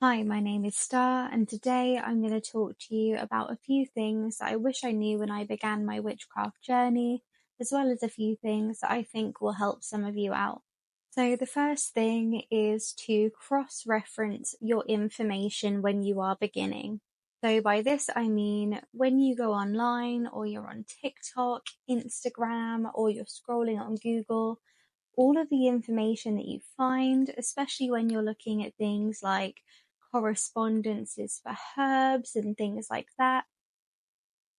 Hi, my name is Star, and today I'm going to talk to you about a few things that I wish I knew when I began my witchcraft journey, as well as a few things that I think will help some of you out. So, the first thing is to cross reference your information when you are beginning. So, by this I mean when you go online or you're on TikTok, Instagram, or you're scrolling on Google, all of the information that you find, especially when you're looking at things like correspondences for herbs and things like that.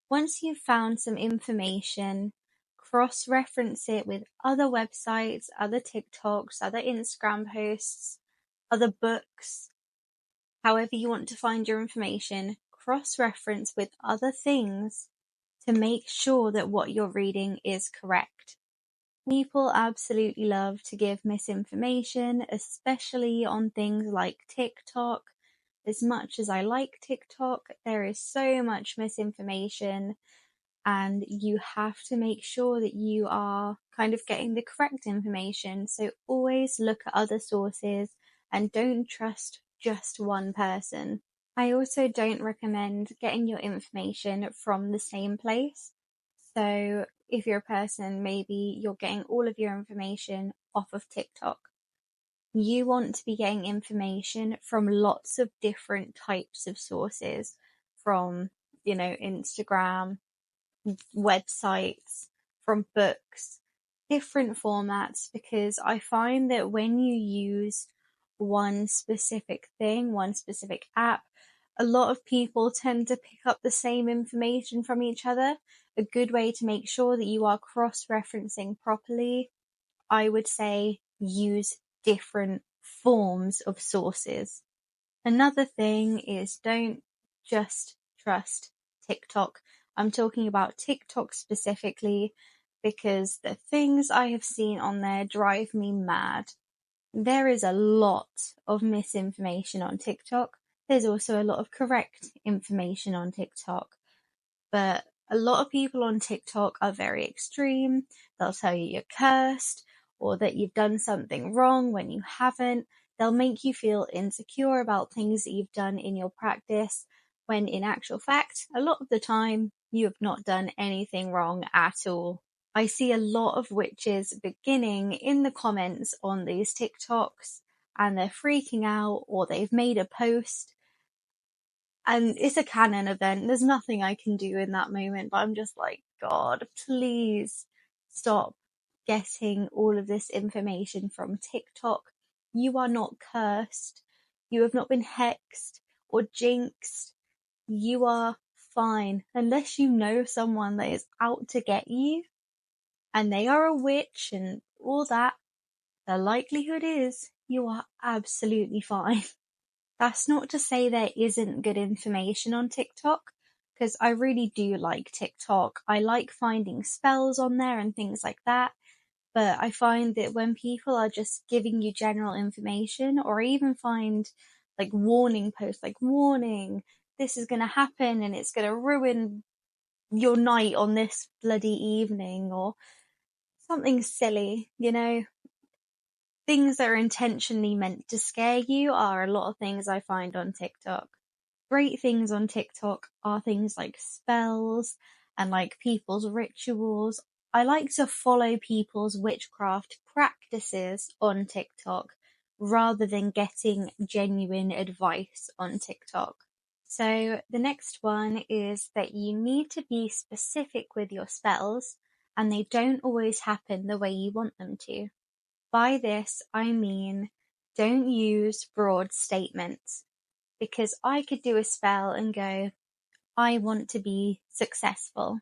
Once you've found some information, cross-reference it with other websites, other TikToks, other Instagram posts, other books, however you want to find your information, cross-reference with other things to make sure that what you're reading is correct. People absolutely love to give misinformation, especially on things like TikTok. As much as I like TikTok, there is so much misinformation, and you have to make sure that you are kind of getting the correct information. So always look at other sources and don't trust just one person. I also don't recommend getting your information from the same place. So if you're a person, maybe you're getting all of your information off of TikTok. You want to be getting information from lots of different types of sources, from, Instagram, websites, from books, different formats, because I find that when you use one specific thing, one specific app, a lot of people tend to pick up the same information from each other. A good way to make sure that you are cross-referencing properly, I would say use different forms of sources. Another thing is don't just trust TikTok. I'm talking about TikTok specifically because the things I have seen on there drive me mad. There is a lot of misinformation on TikTok. There's also a lot of correct information on TikTok. But a lot of people on TikTok are very extreme. They'll tell you you're cursed or that you've done something wrong when you haven't. They'll make you feel insecure about things that you've done in your practice, when in actual fact, a lot of the time, you have not done anything wrong at all. I see a lot of witches beginning in the comments on these TikToks, and they're freaking out, or they've made a post and it's a canon event. There's nothing I can do in that moment, but I'm just like, God, please stop getting all of this information from TikTok. You are not cursed. You have not been hexed or jinxed. You are fine. Unless you know someone that is out to get you and they are a witch and all that, the likelihood is you are absolutely fine. That's not to say there isn't good information on TikTok, because I really do like TikTok. I like finding spells on there and things like that. But I find that when people are just giving you general information, or even find like warning posts, like warning, this is going to happen and it's going to ruin your night on this bloody evening, or something silly, things that are intentionally meant to scare you are a lot of things I find on TikTok. Great things on TikTok are things like spells and like people's rituals. I like to follow people's witchcraft practices on TikTok rather than getting genuine advice on TikTok. So the next one is that you need to be specific with your spells, and they don't always happen the way you want them to. By this, I mean, don't use broad statements, because I could do a spell and go, I want to be successful.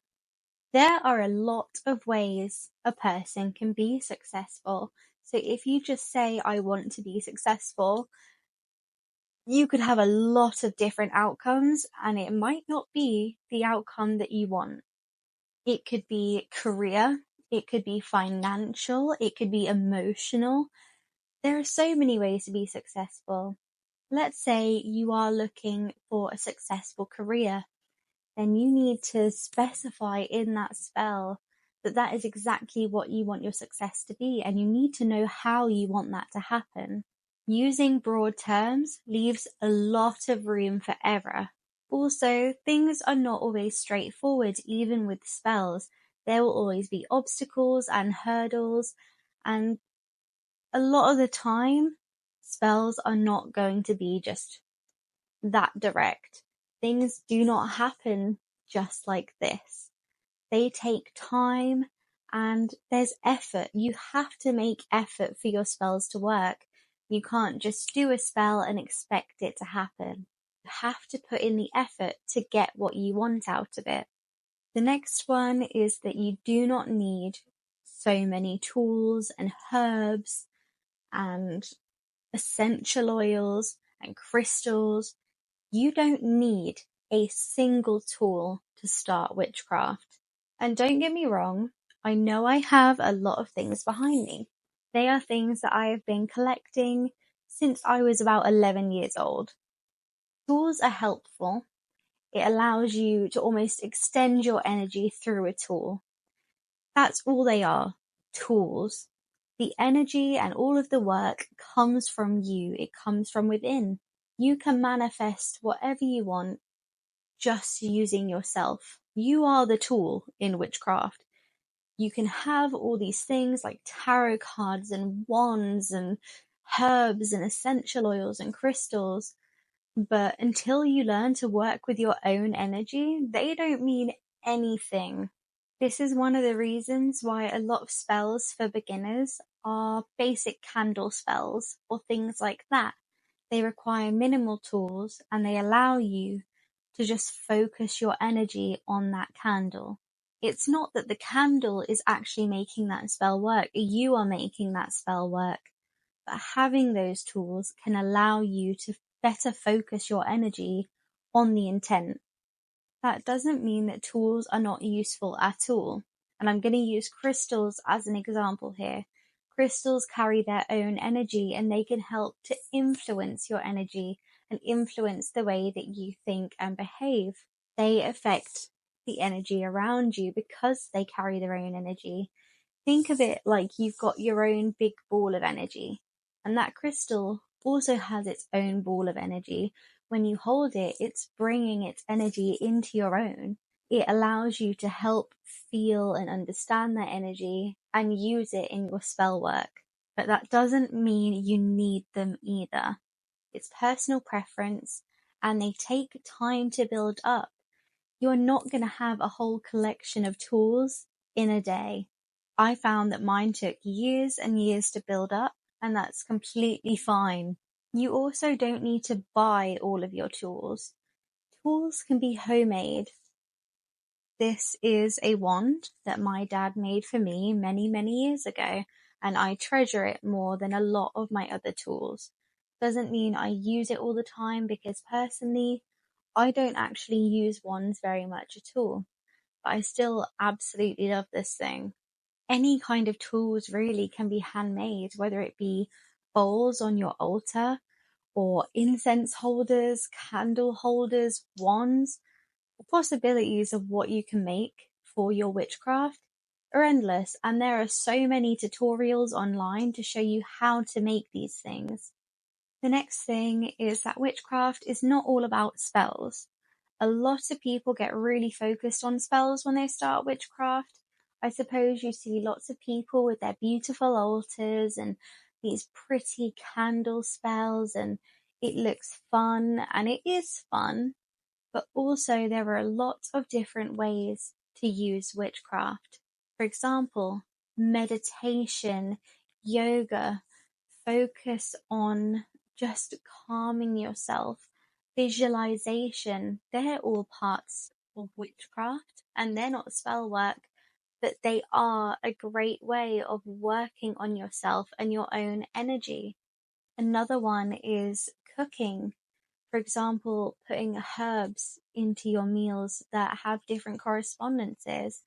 There are a lot of ways a person can be successful. So if you just say, I want to be successful, you could have a lot of different outcomes, and it might not be the outcome that you want. It could be career, it could be financial, it could be emotional. There are so many ways to be successful. Let's say you are looking for a successful career, then you need to specify in that spell that that is exactly what you want your success to be, and you need to know how you want that to happen. Using broad terms leaves a lot of room for error. Also, things are not always straightforward, even with spells. There will always be obstacles and hurdles, and a lot of the time, spells are not going to be just that direct. Things do not happen just like this. They take time and there's effort. You have to make effort for your spells to work. You can't just do a spell and expect it to happen. You have to put in the effort to get what you want out of it. The next one is that you do not need so many tools and herbs and essential oils and crystals. You don't need a single tool to start witchcraft. And don't get me wrong, I know I have a lot of things behind me. They are things that I have been collecting since I was about 11 years old. Tools are helpful. It allows you to almost extend your energy through a tool. That's all they are, tools. The energy and all of the work comes from you. It comes from within. You can manifest whatever you want just using yourself. You are the tool in witchcraft. You can have all these things like tarot cards and wands and herbs and essential oils and crystals, but until you learn to work with your own energy, they don't mean anything. This is one of the reasons why a lot of spells for beginners are basic candle spells or things like that. They require minimal tools and they allow you to just focus your energy on that candle. It's not that the candle is actually making that spell work, you are making that spell work. But having those tools can allow you to better focus your energy on the intent. That doesn't mean that tools are not useful at all. And I'm going to use crystals as an example here. Crystals carry their own energy and they can help to influence your energy and influence the way that you think and behave. They affect the energy around you because they carry their own energy. Think of it like you've got your own big ball of energy, and that crystal also has its own ball of energy. When you hold it, it's bringing its energy into your own. It allows you to help feel and understand that energy and use it in your spell work. But that doesn't mean you need them either. It's personal preference, and they take time to build up. You're not going to have a whole collection of tools in a day. I found that mine took years and years to build up, and that's completely fine. You also don't need to buy all of your tools. Tools can be homemade. This is a wand that my dad made for me many, many years ago, and I treasure it more than a lot of my other tools. Doesn't mean I use it all the time because personally, I don't actually use wands very much at all, but I still absolutely love this thing. Any kind of tools really can be handmade, whether it be bowls on your altar or incense holders, candle holders, wands. The possibilities of what you can make for your witchcraft are endless, and there are so many tutorials online to show you how to make these things. The next thing is that witchcraft is not all about spells. A lot of people get really focused on spells when they start witchcraft. I suppose you see lots of people with their beautiful altars and these pretty candle spells, and it looks fun, and it is fun, but also there are a lot of different ways to use witchcraft. For example, meditation, yoga, focus on just calming yourself, visualization. They're all parts of witchcraft, and they're not spell work, but they are a great way of working on yourself and your own energy. Another one is cooking. For example, putting herbs into your meals that have different correspondences.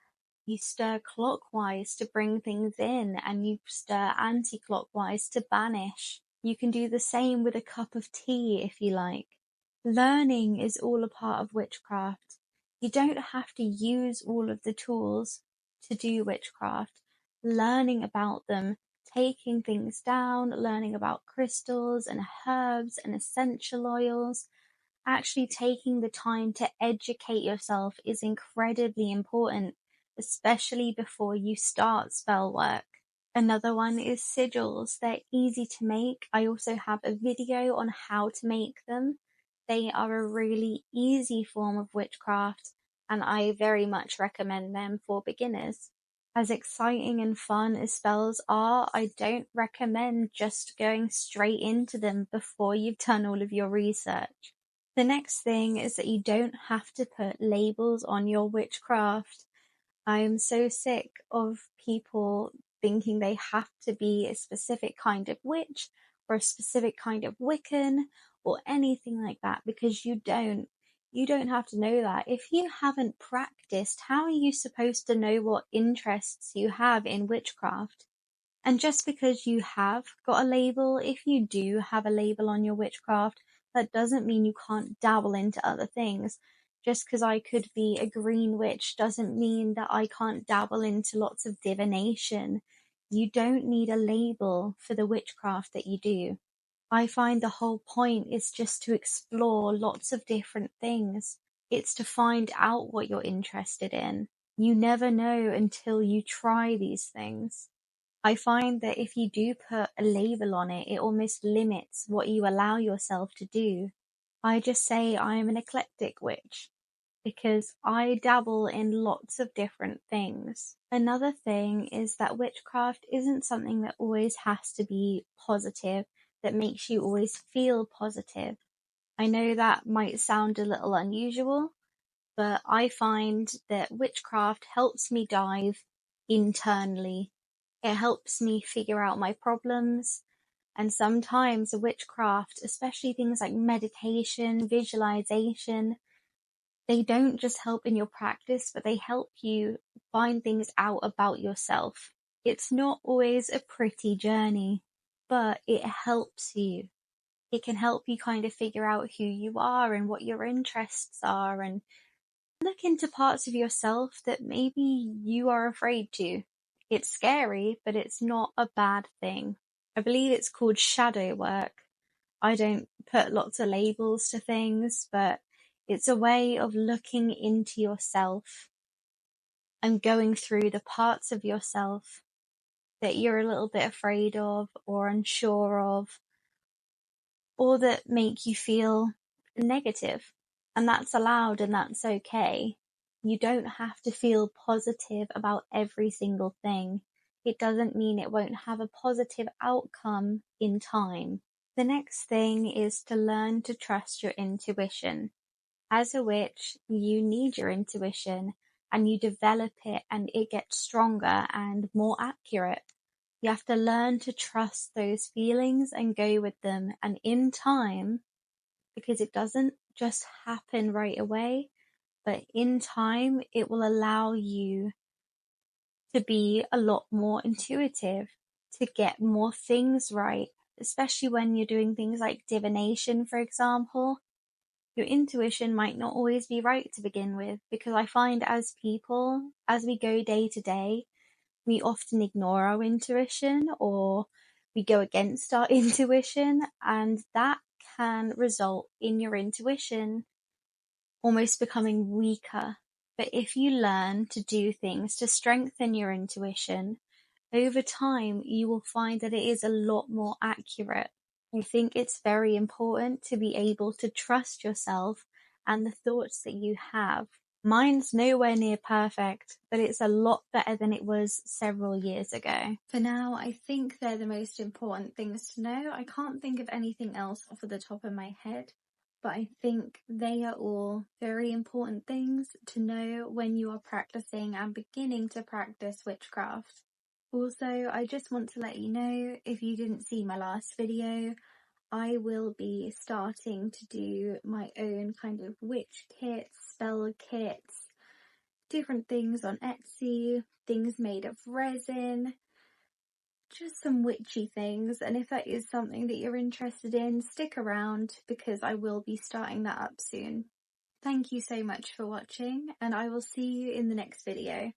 You stir clockwise to bring things in, and you stir anti-clockwise to banish. You can do the same with a cup of tea if you like. Learning is all a part of witchcraft. You don't have to use all of the tools to do witchcraft. Learning about them taking things down, learning about crystals and herbs and essential oils. Actually taking the time to educate yourself is incredibly important, especially before you start spell work. Another one is sigils. They're easy to make. I also have a video on how to make them. They are a really easy form of witchcraft, and I very much recommend them for beginners. As exciting and fun as spells are, I don't recommend just going straight into them before you've done all of your research. The next thing is that you don't have to put labels on your witchcraft. I am so sick of people thinking they have to be a specific kind of witch or a specific kind of Wiccan or anything like that, because you don't. You don't have to know that. If you haven't practiced, how are you supposed to know what interests you have in witchcraft? And just because you have got a label, if you do have a label on your witchcraft, that doesn't mean you can't dabble into other things. Just because I could be a green witch doesn't mean that I can't dabble into lots of divination. You don't need a label for the witchcraft that you do. I find the whole point is just to explore lots of different things. It's to find out what you're interested in. You never know until you try these things. I find that if you do put a label on it, it almost limits what you allow yourself to do. I just say I'm an eclectic witch because I dabble in lots of different things. Another thing is that witchcraft isn't something that always has to be positive, that makes you always feel positive. I know that might sound a little unusual, but I find that witchcraft helps me dive internally. It helps me figure out my problems. And sometimes witchcraft, especially things like meditation, visualization, they don't just help in your practice, but they help you find things out about yourself. It's not always a pretty journey, but it helps you. It can help you kind of figure out who you are and what your interests are, and look into parts of yourself that maybe you are afraid to. It's scary, but it's not a bad thing. I believe it's called shadow work. I don't put lots of labels to things, but it's a way of looking into yourself and going through the parts of yourself that you're a little bit afraid of or unsure of, or that make you feel negative. And that's allowed and that's okay. You don't have to feel positive about every single thing. It doesn't mean it won't have a positive outcome in time. The next thing is to learn to trust your intuition. As a witch, you need your intuition and you develop it and it gets stronger and more accurate. You have to learn to trust those feelings and go with them, and in time, because it doesn't just happen right away, but in time it will allow you to be a lot more intuitive, to get more things right, especially when you're doing things like divination, for example. Your intuition might not always be right to begin with, because I find as people, as we go day to day, we often ignore our intuition or we go against our intuition, and that can result in your intuition almost becoming weaker. But if you learn to do things to strengthen your intuition, over time you will find that it is a lot more accurate. I think it's very important to be able to trust yourself and the thoughts that you have. Mine's nowhere near perfect, but it's a lot better than it was several years ago. For now, I think they're the most important things to know. I can't think of anything else off of the top of my head, but I think they are all very important things to know when you are practicing and beginning to practice witchcraft. Also, I just want to let you know, if you didn't see my last video, I will be starting to do my own kind of witch kits, spell kits, different things on Etsy, things made of resin, just some witchy things. And if that is something that you're interested in, stick around because I will be starting that up soon. Thank you so much for watching, and I will see you in the next video.